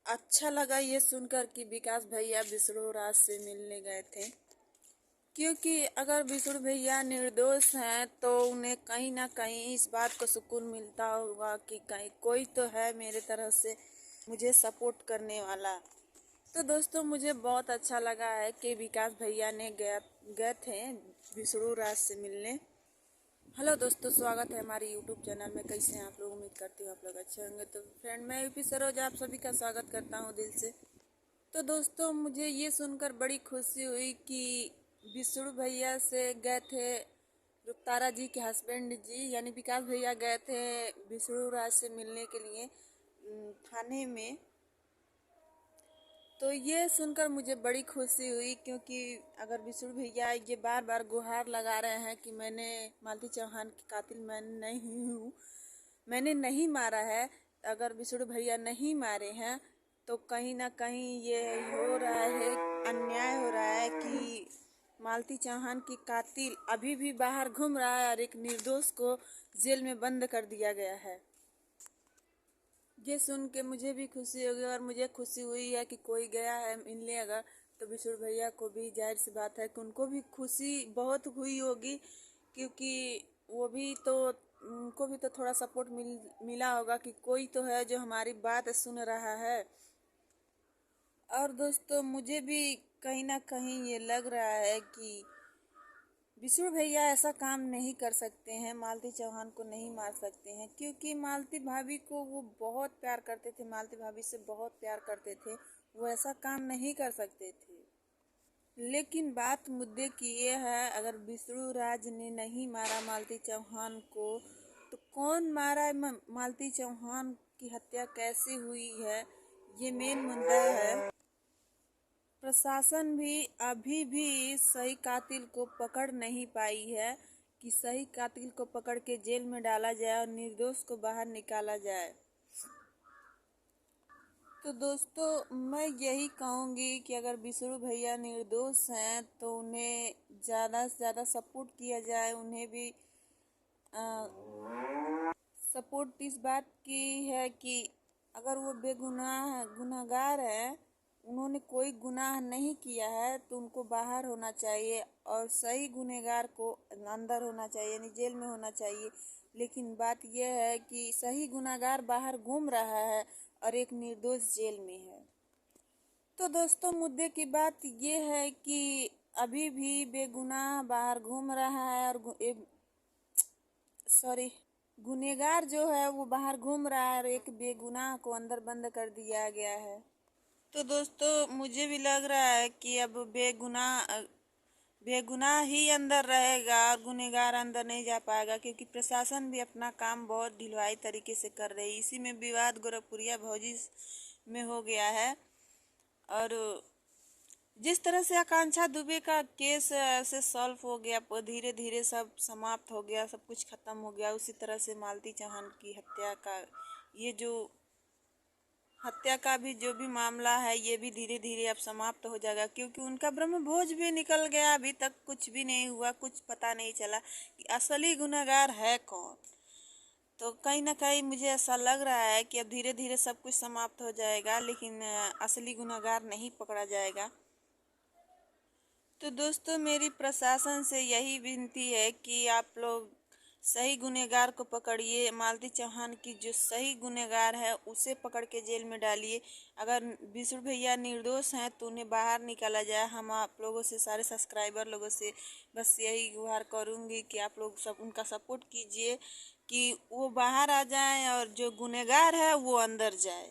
अच्छा लगा ये सुनकर कि विकास भैया विष्णु राज से मिलने गए थे। क्योंकि अगर विष्णु भैया निर्दोष हैं तो उन्हें कहीं ना कहीं इस बात को सुकून मिलता होगा कि कहीं कोई तो है मेरे तरफ से मुझे सपोर्ट करने वाला। तो दोस्तों मुझे बहुत अच्छा लगा है कि विकास भैया ने गए थे विष्णु राज से मिलने। हेलो दोस्तों, स्वागत है हमारे यूट्यूब चैनल में। कैसे हैं आप लोग? उम्मीद करती हूँ आप लोग अच्छे होंगे। तो फ्रेंड, मैं यूपी सरोज आप सभी का स्वागत करता हूँ दिल से। तो दोस्तों मुझे ये सुनकर बड़ी खुशी हुई कि विष्णु भैया से गए थे रुखतारा जी के हस्बैंड जी यानी विकास भैया गए थे विष्णु राज से मिलने के लिए थाने में। तो ये सुनकर मुझे बड़ी खुशी हुई, क्योंकि अगर विष्णु भैया ये बार बार गुहार लगा रहे हैं कि मैंने मालती चौहान की कातिल मैं नहीं हूँ, मैंने नहीं मारा है। अगर विष्णु भैया नहीं मारे हैं तो कहीं ना कहीं ये हो रहा है, अन्याय हो रहा है कि मालती चौहान की कातिल अभी भी बाहर घूम रहा है और एक निर्दोष को जेल में बंद कर दिया गया है। ये सुन के मुझे भी खुशी होगी और मुझे खुशी हुई है कि कोई गया है मिलने। अगर तो विष्णु भैया को भी जाहिर सी बात है कि उनको भी खुशी बहुत हुई होगी, क्योंकि वो भी तो उनको भी तो थोड़ा सपोर्ट मिला होगा कि कोई तो है जो हमारी बात सुन रहा है। और दोस्तों मुझे भी कहीं ना कहीं ये लग रहा है कि विष्णु भैया ऐसा काम नहीं कर सकते हैं, मालती चौहान को नहीं मार सकते हैं, क्योंकि मालती भाभी को वो बहुत प्यार करते थे, मालती भाभी से बहुत प्यार करते थे। वो ऐसा काम नहीं कर सकते थे। लेकिन बात मुद्दे की ये है, अगर विष्णु राज ने नहीं मारा मालती चौहान को तो कौन मारा है? मालती चौहान की हत्या कैसे हुई है, ये मेन मुद्दा है। प्रशासन भी अभी भी सही कातिल को पकड़ नहीं पाई है कि सही कातिल को पकड़ के जेल में डाला जाए और निर्दोष को बाहर निकाला जाए। तो दोस्तों मैं यही कहूँगी कि अगर विष्णु भैया निर्दोष हैं तो उन्हें ज़्यादा से ज़्यादा सपोर्ट किया जाए। उन्हें भी सपोर्ट इस बात की है कि अगर वो गुनहगार है, उन्होंने कोई गुनाह नहीं किया है, तो उनको बाहर होना चाहिए और सही गुनहगार को अंदर होना चाहिए यानी जेल में होना चाहिए। लेकिन बात यह है कि सही गुनहगार बाहर घूम रहा है और एक निर्दोष जेल में है। तो दोस्तों मुद्दे की बात ये है कि अभी भी बेगुनाह बाहर घूम रहा है और गुनहगार जो है वो बाहर घूम रहा है और एक बेगुनाह को अंदर बंद कर दिया गया है। तो दोस्तों मुझे भी लग रहा है कि अब बेगुनाह ही अंदर रहेगा और गुनहगार अंदर नहीं जा पाएगा, क्योंकि प्रशासन भी अपना काम बहुत ढिलवाई तरीके से कर रही है। इसी में विवाद गोरखपुरिया भौजी में हो गया है। और जिस तरह से आकांक्षा दुबे का केस से सॉल्व हो गया, धीरे धीरे सब समाप्त हो गया, सब कुछ खत्म हो गया, उसी तरह से मालती चौहान की हत्या का भी जो भी मामला है ये भी धीरे धीरे अब समाप्त हो जाएगा, क्योंकि उनका ब्रह्मभोज भी निकल गया। अभी तक कुछ भी नहीं हुआ, कुछ पता नहीं चला कि असली गुनहगार है कौन। तो कहीं ना कहीं मुझे ऐसा लग रहा है कि अब धीरे धीरे सब कुछ समाप्त हो जाएगा, लेकिन असली गुनहगार नहीं पकड़ा जाएगा। तो दोस्तों मेरी प्रशासन से यही विनती है कि आप लोग सही गुनहगार को पकड़िए। मालती चौहान की जो सही गुनहगार है उसे पकड़ के जेल में डालिए। अगर विष्णु भैया निर्दोष हैं तो उन्हें बाहर निकाला जाए। हम आप लोगों से, सारे सब्सक्राइबर लोगों से बस यही गुहार करूँगी कि आप लोग सब उनका सपोर्ट कीजिए कि वो बाहर आ जाएं और जो गुनहगार है वो अंदर जाए।